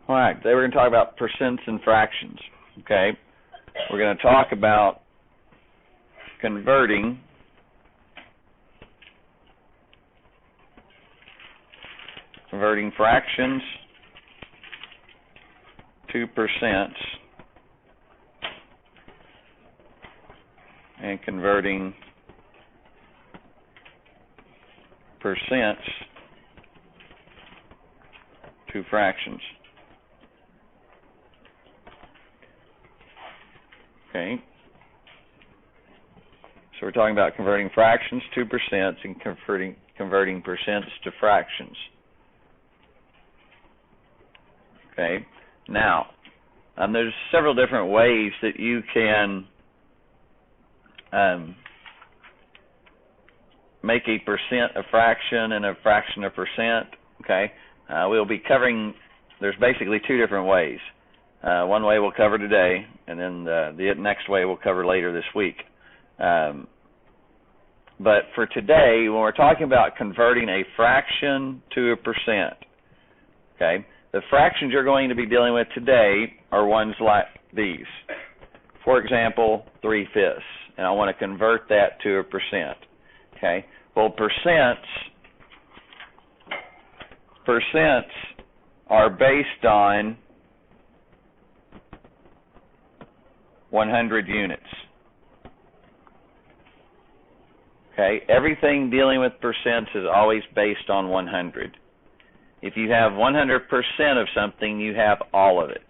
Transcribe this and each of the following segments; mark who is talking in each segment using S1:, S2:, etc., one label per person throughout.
S1: All right, today we're going to talk about percents and fractions, okay? We're going to talk about converting fractions to percents and converting percents to fractions. Okay. So we're talking about converting fractions to percents and converting percents to fractions. Okay. Now, there's several different ways that you can make a percent a fraction and a fraction a percent. Okay. We'll be covering, there's basically two different ways. One way we'll cover today, and then the next way we'll cover later this week. But for today, when we're talking about converting a fraction to a percent, okay, the fractions you're going to be dealing with today are ones like these. For example, 3/5, and I want to convert that to a percent. Okay, well, percents are based on 100 units. Okay, everything dealing with percents is always based on 100. If you have 100% of something, you have all of it.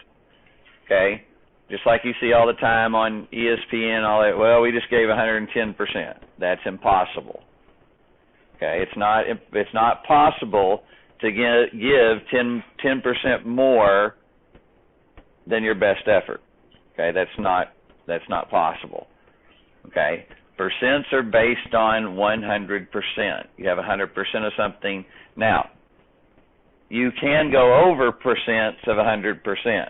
S1: Okay, just like you see all the time on ESPN, all that. Well, we just gave 110%. That's impossible. Okay, it's not possible to give 10% more than your best effort. Okay, that's not possible. Okay, percents are based on 100%. You have 100% of something. Now, you can go over percents of 100%.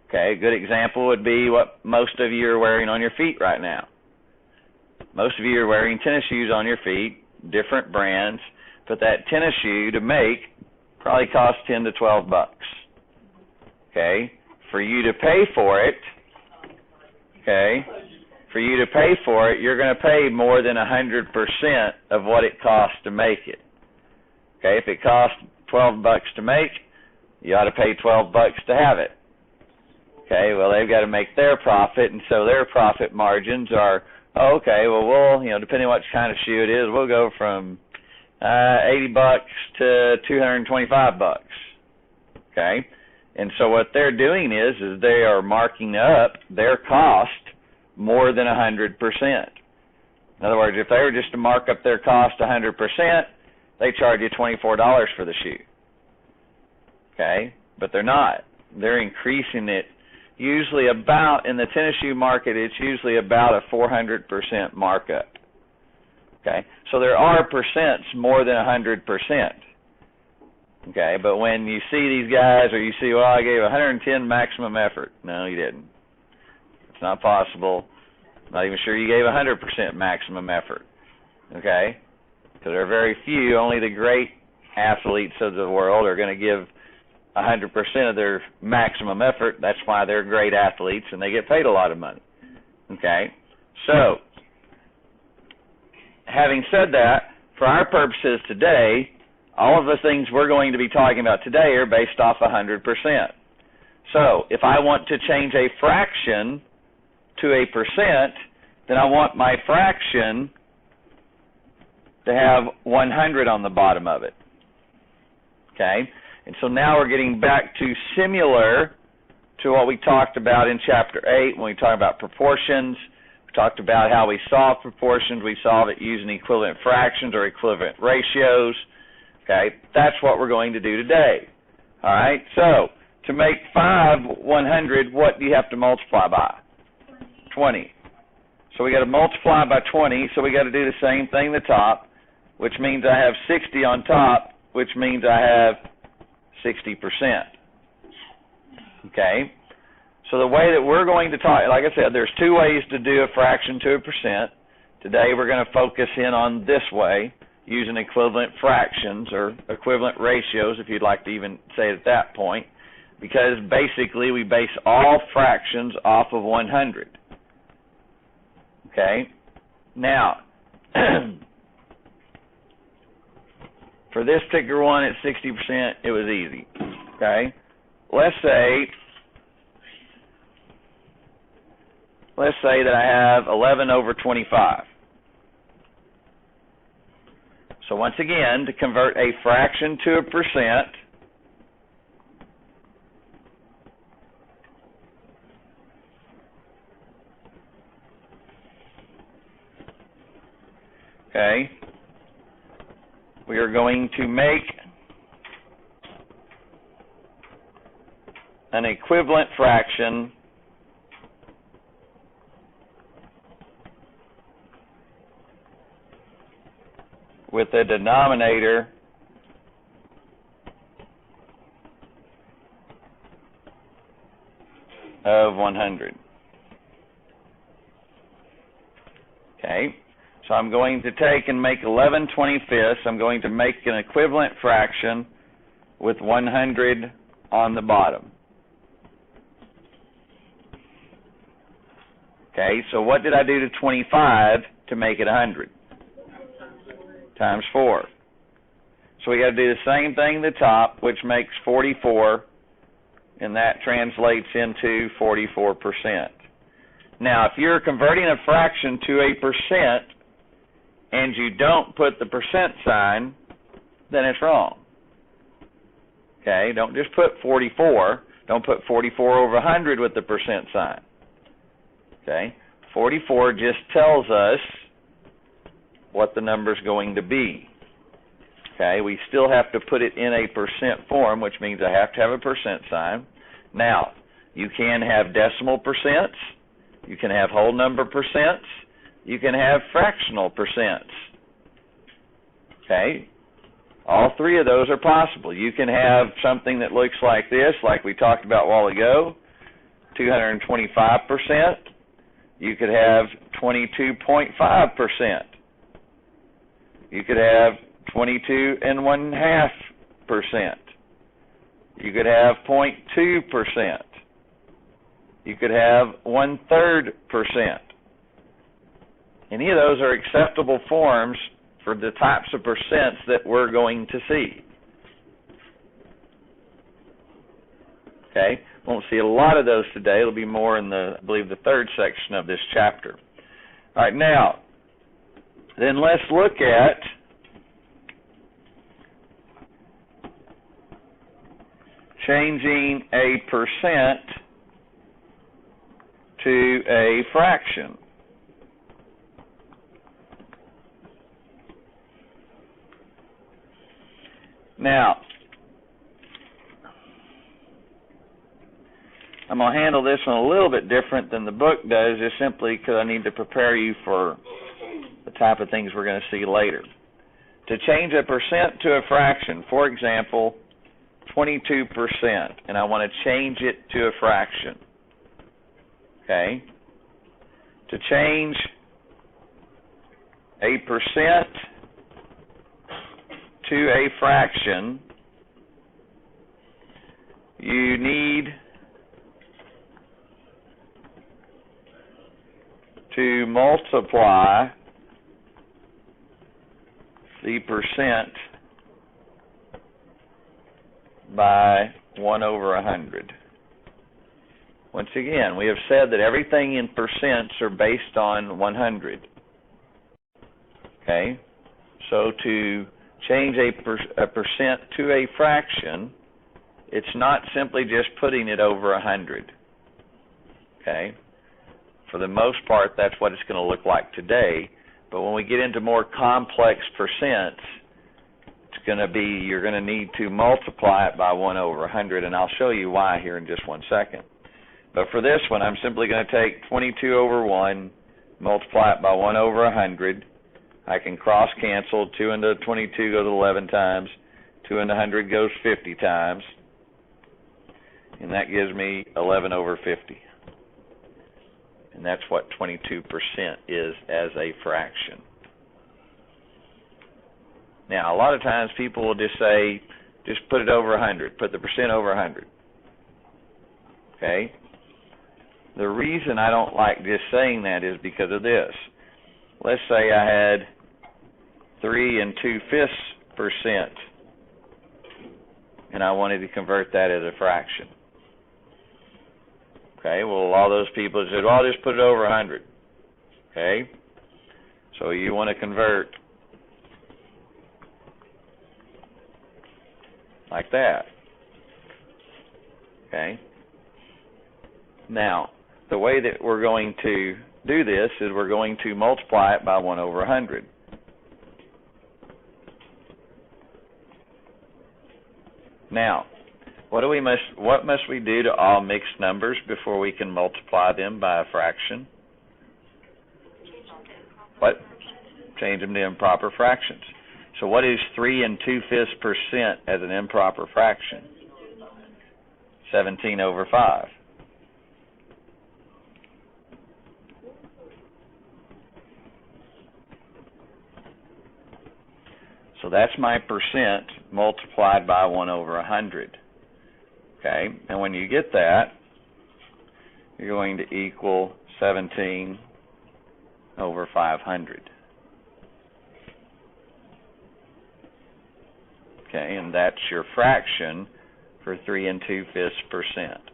S1: Okay, a good example would be what most of you are wearing on your feet right now. Most of you are wearing tennis shoes on your feet, different brands, but that tennis shoe to make probably costs $10 to $12. Okay, for you to pay for it, you're going to pay more than 100% of what it costs to make it. Okay, if it costs $12 to make, you ought to pay $12 to have it. Okay, well, they've got to make their profit, and so their profit margins are, we'll depending on what kind of shoe it is, we'll go from $80 to $225. Okay, and so what they're doing is they are marking up their cost more than 100%. In other words, if they were just to mark up their cost 100%, they charge you $24 for the shoe. Okay, but they're not. They're increasing it. Usually about, in the tennis shoe market, it's usually about a 400% markup. Okay, so there are percents more than 100%. Okay, but when you see these guys, or you see, well, I gave 110 maximum effort. No, you didn't. It's not possible. Not even sure you gave 100% maximum effort. Okay, because there are very few. Only the great athletes of the world are going to give 100% of their maximum effort. That's why they're great athletes and they get paid a lot of money. Okay, so having said that, for our purposes today, all of the things we're going to be talking about today are based off 100%. So if I want to change a fraction to a percent, then I want my fraction to have 100 on the bottom of it. Okay? And so now we're getting back to similar to what we talked about in Chapter 8 when we talked about proportions. We talked about how we solve proportions. We solve it using equivalent fractions or equivalent ratios. Okay? That's what we're going to do today. All right? So to make 5 100, what do you have to multiply by? 20. So we got to multiply by 20, so we got to do the same thing at the top, which means I have 60 on top, which means I have 60%. Okay? So the way that we're going to talk, like I said, there's two ways to do a fraction to a percent. Today we're going to focus in on this way, using equivalent fractions or equivalent ratios, if you'd like to even say it at that point. because basically we base all fractions off of 100. Okay? Now, for this particular one at 60%, it was easy. Okay? Let's say that I have 11 over 25. So once again, to convert a fraction to a percent, okay, we are going to make an equivalent fraction with a denominator of 100. Okay, so I'm going to take and make 11/25. I'm going to make an equivalent fraction with 100 on the bottom. Okay, so what did I do to 25 to make it 100? Times 4. So we got to do the same thing at the top, which makes 44, and that translates into 44%. Now, if you're converting a fraction to a percent and you don't put the percent sign, then it's wrong. Okay, don't just put 44. Don't put 44 over 100 with the percent sign. Okay, 44 just tells us what the number's going to be. Okay, we still have to put it in a percent form, which means I have to have a percent sign. Now, you can have decimal percents, you can have whole number percents, you can have fractional percents. Okay, all three of those are possible. You can have something that looks like this, like we talked about a while ago, 225%. You could have 22.5%. You could have 22.5%. You could have 0.2%. You could have 1/3%. Any of those are acceptable forms for the types of percents that we're going to see. Okay, won't see a lot of those today. It'll be more in the, I believe, the third section of this chapter. All right, now, then let's look at changing a percent to a fraction. Now, I'm going to handle this one a little bit different than the book does, just simply because I need to prepare you for the type of things we're going to see later. To change a percent to a fraction, for example, 22%, and I want to change it to a fraction. Okay? To change a percent to a fraction, you need to multiply the percent by 1/100. Once again, we have said that everything in percents are based on 100. Okay? So to change a percent to a fraction, it's not simply just putting it over 100. Okay? For the most part, that's what it's going to look like today. But when we get into more complex percents, it's going to be, you're going to need to multiply it by 1/100, and I'll show you why here in just one second. But for this one, I'm simply going to take 22/1, multiply it by 1/100. I can cross cancel. 2 into 22 goes 11 times. 2 into 100 goes 50 times. And that gives me 11/50. And that's what 22% is as a fraction. Now, a lot of times people will just say, just put it over 100, put the percent over 100. Okay? The reason I don't like just saying that is because of this. Let's say I had 3 2/5%, and I wanted to convert that as a fraction. Okay, well, all those people said, well, I'll just put it over 100. Okay, so you want to convert like that. Okay, now, the way that we're going to do this is we're going to multiply it by 1 over 100. Now, what must we do to all mixed numbers before we can multiply them by a fraction? What? Change them to improper fractions. So what is 3 2/5% as an improper fraction? 17 over 5. So that's my percent multiplied by 1 over 100. Okay, and when you get that, you're going to equal 17 over 500. Okay, and that's your fraction for 3 2/5%.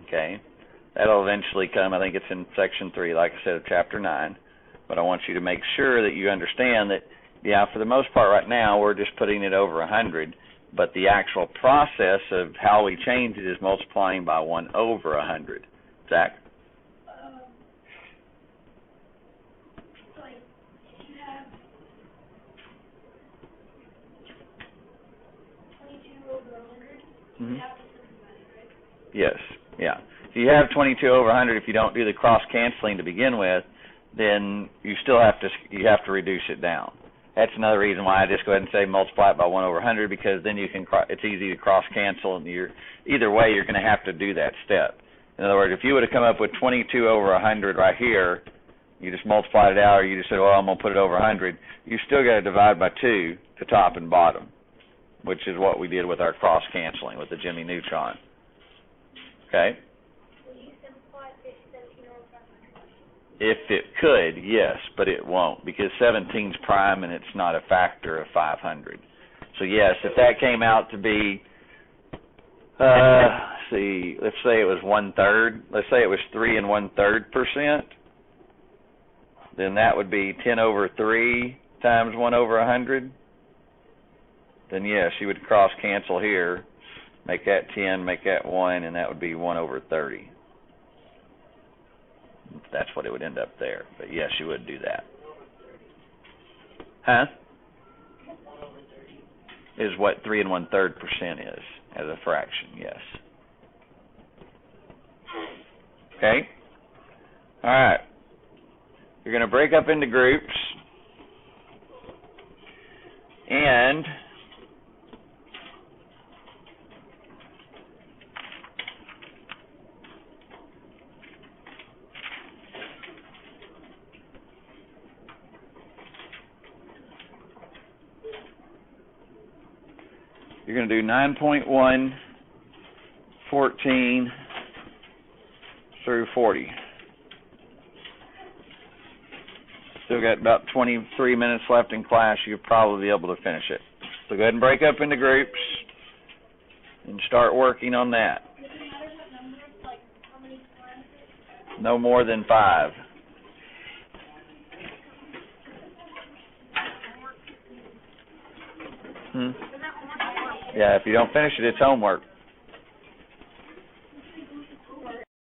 S1: Okay, that'll eventually come, I think it's in section 3, like I said, of chapter 9. But I want you to make sure that you understand that, yeah, for the most part right now, we're just putting it over 100. But the actual process of how we change it is multiplying by 1 over 100. Zach?
S2: If you have 22 over 100, you have to simplify it, right?
S1: Yes, yeah. If you have 22 over 100, if you don't do the cross-canceling to begin with, then you have to reduce it down. That's another reason why I just go ahead and say multiply it by 1 over 100, because then you can it's easy to cross-cancel, and either way you're going to have to do that step. In other words, if you would have come up with 22 over 100 right here, you just multiplied it out, or you just said, well, I'm going to put it over 100, you still got to divide by 2 to top and bottom, which is what we did with our cross-canceling with the Jimmy Neutron. Okay?
S2: Will you simplify 17 over 500?
S1: If it could, yes, but it won't, because 17's prime and it's not a factor of 500. So yes, if that came out to be, let's say it was 1/3. Let's say it was 3 1/3%. Then that would be 10 over 3 times 1 over 100. Then yes, you would cross cancel here, make that 10, make that 1, and that would be 1 over 30. That's what it would end up there. But yes, you would do that. Huh? Is what 3 1/3% is as a fraction, yes. Okay? All right. You're going to break up into groups, and you're going to do 9.1, 14 through 40. Still got about 23 minutes left in class. You'll probably be able to finish it. So go ahead and break up into groups and start working on that.
S2: Does it matter what number, like how many times?
S1: No more than 5. Yeah, if you don't finish it, it's homework.